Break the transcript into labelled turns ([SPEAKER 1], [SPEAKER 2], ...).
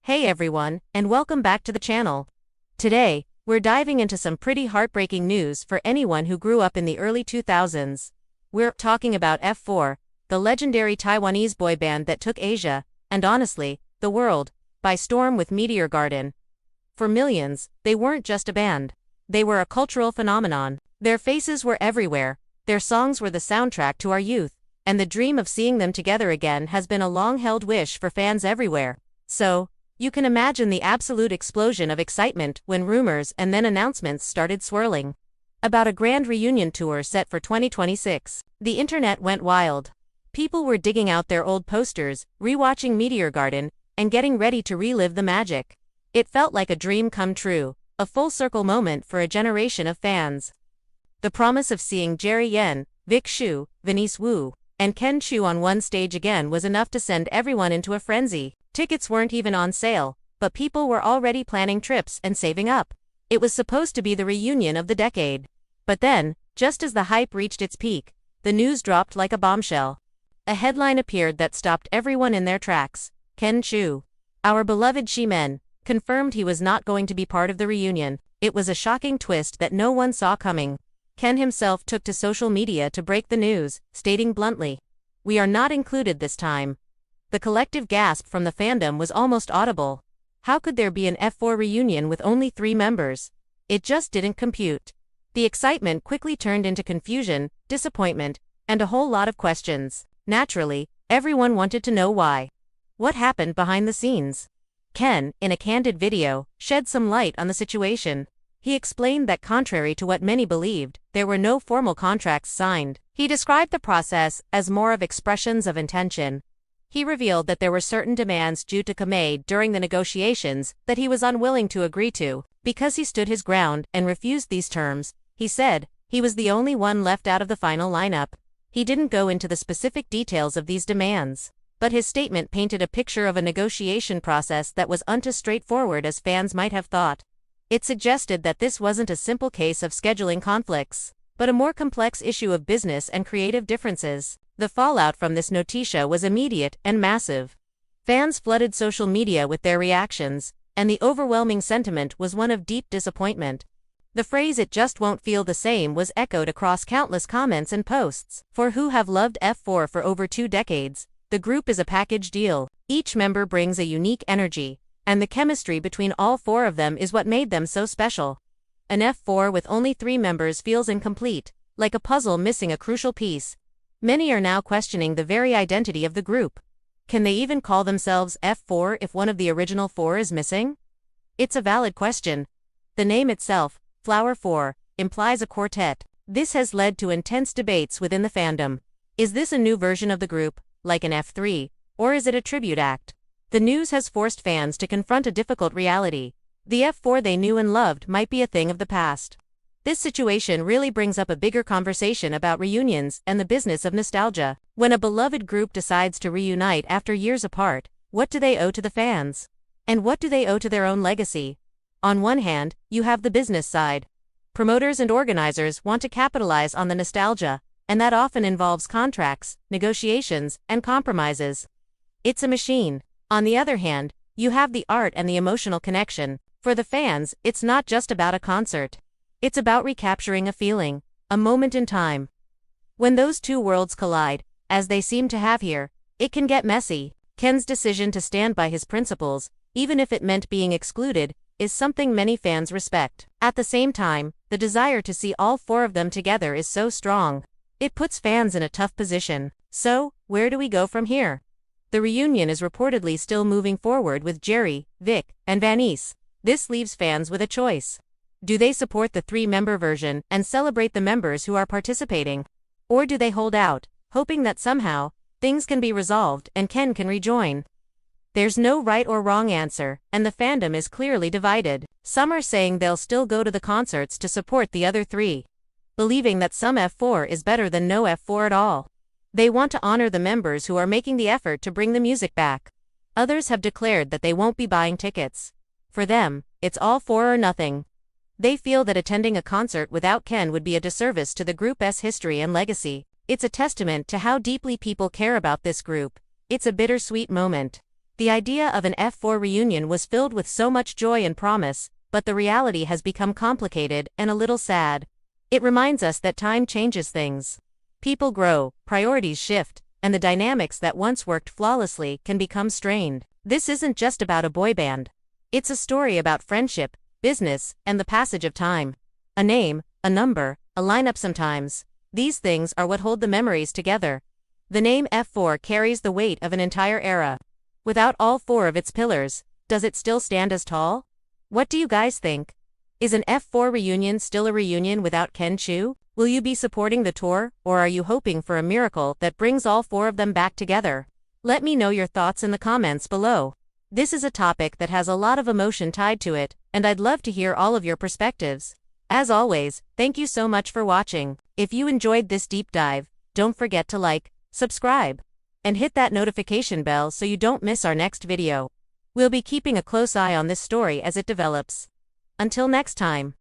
[SPEAKER 1] Hey everyone, and welcome back to the channel. Today, we're diving into some pretty heartbreaking news for anyone who grew up in the early 2000s. We're talking about F4, the legendary Taiwanese boy band that took Asia, and honestly, the world, by storm with Meteor Garden. For millions, they weren't just a band. They were a cultural phenomenon. Their faces were everywhere, their songs were the soundtrack to our youth, and the dream of seeing them together again has been a long-held wish for fans everywhere. So, you can imagine the absolute explosion of excitement when rumors and then announcements started swirling about a grand reunion tour set for 2026. The internet went wild. People were digging out their old posters, rewatching Meteor Garden, and getting ready to relive the magic. It felt like a dream come true, a full-circle moment for a generation of fans. The promise of seeing Jerry Yen, Vic Shu, Venice Wu, and Ken Chu on one stage again was enough to send everyone into a frenzy. Tickets weren't even on sale, but people were already planning trips and saving up. It was supposed to be the reunion of the decade. But then, just as the hype reached its peak, the news dropped like a bombshell. A headline appeared that stopped everyone in their tracks. Ken Chu, our beloved Shi-men, confirmed he was not going to be part of the reunion. It was a shocking twist that no one saw coming. Ken himself took to social media to break the news, stating bluntly, "We are not included this time." The collective gasp from the fandom was almost audible. How could there be an F4 reunion with only 3 members? It just didn't compute. The excitement quickly turned into confusion, disappointment, and a whole lot of questions. Naturally, everyone wanted to know why. What happened behind the scenes? Ken, in a candid video, shed some light on the situation. He explained that contrary to what many believed, there were no formal contracts signed. He described the process as more of expressions of intention. He revealed that there were certain demands due to Kamei during the negotiations that he was unwilling to agree to. Because he stood his ground and refused these terms, he said, he was the only one left out of the final lineup. He didn't go into the specific details of these demands, but his statement painted a picture of a negotiation process that was as straightforward as fans might have thought. It suggested that this wasn't a simple case of scheduling conflicts, but a more complex issue of business and creative differences. The fallout from this notitia was immediate and massive. Fans flooded social media with their reactions, and the overwhelming sentiment was one of deep disappointment. The phrase "it just won't feel the same" was echoed across countless comments and posts. For who have loved F4 for over 2 decades, the group is a package deal. Each member brings a unique energy, and the chemistry between all 4 of them is what made them so special. An F4 with only 3 members feels incomplete, like a puzzle missing a crucial piece. Many are now questioning the very identity of the group. Can they even call themselves F4 if one of the original 4 is missing? It's a valid question. The name itself, Flower 4, implies a quartet. This has led to intense debates within the fandom. Is this a new version of the group, like an F3, or is it a tribute act? The news has forced fans to confront a difficult reality. The F4 they knew and loved might be a thing of the past. This situation really brings up a bigger conversation about reunions and the business of nostalgia. When a beloved group decides to reunite after years apart, what do they owe to the fans? And what do they owe to their own legacy? On one hand, you have the business side. Promoters and organizers want to capitalize on the nostalgia, and that often involves contracts, negotiations, and compromises. It's a machine. On the other hand, you have the art and the emotional connection. For the fans, it's not just about a concert. It's about recapturing a feeling, a moment in time. When those 2 worlds collide, as they seem to have here, it can get messy. Ken's decision to stand by his principles, even if it meant being excluded, is something many fans respect. At the same time, the desire to see all 4 of them together is so strong. It puts fans in a tough position. So, where do we go from here? The reunion is reportedly still moving forward with Jerry, Vic, and Vanice. This leaves fans with a choice. Do they support the 3-member version and celebrate the members who are participating? Or do they hold out, hoping that somehow, things can be resolved and Ken can rejoin? There's no right or wrong answer, and the fandom is clearly divided. Some are saying they'll still go to the concerts to support the other 3, believing that some F4 is better than no F4 at all. They want to honor the members who are making the effort to bring the music back. Others have declared that they won't be buying tickets. For them, it's all 4 or nothing. They feel that attending a concert without Ken would be a disservice to the group's history and legacy. It's a testament to how deeply people care about this group. It's a bittersweet moment. The idea of an F4 reunion was filled with so much joy and promise, but the reality has become complicated and a little sad. It reminds us that time changes things. People grow, priorities shift, and the dynamics that once worked flawlessly can become strained. This isn't just about a boy band. It's a story about friendship, business, and the passage of time. A name, a number, a lineup sometimes. These things are what hold the memories together. The name F4 carries the weight of an entire era. Without all four of its pillars, does it still stand as tall? What do you guys think? Is an F4 reunion still a reunion without Ken Chu? Will you be supporting the tour, or are you hoping for a miracle that brings all four of them back together? Let me know your thoughts in the comments below. This is a topic that has a lot of emotion tied to it, and I'd love to hear all of your perspectives. As always, thank you so much for watching. If you enjoyed this deep dive, don't forget to like, subscribe, and hit that notification bell so you don't miss our next video. We'll be keeping a close eye on this story as it develops. Until next time.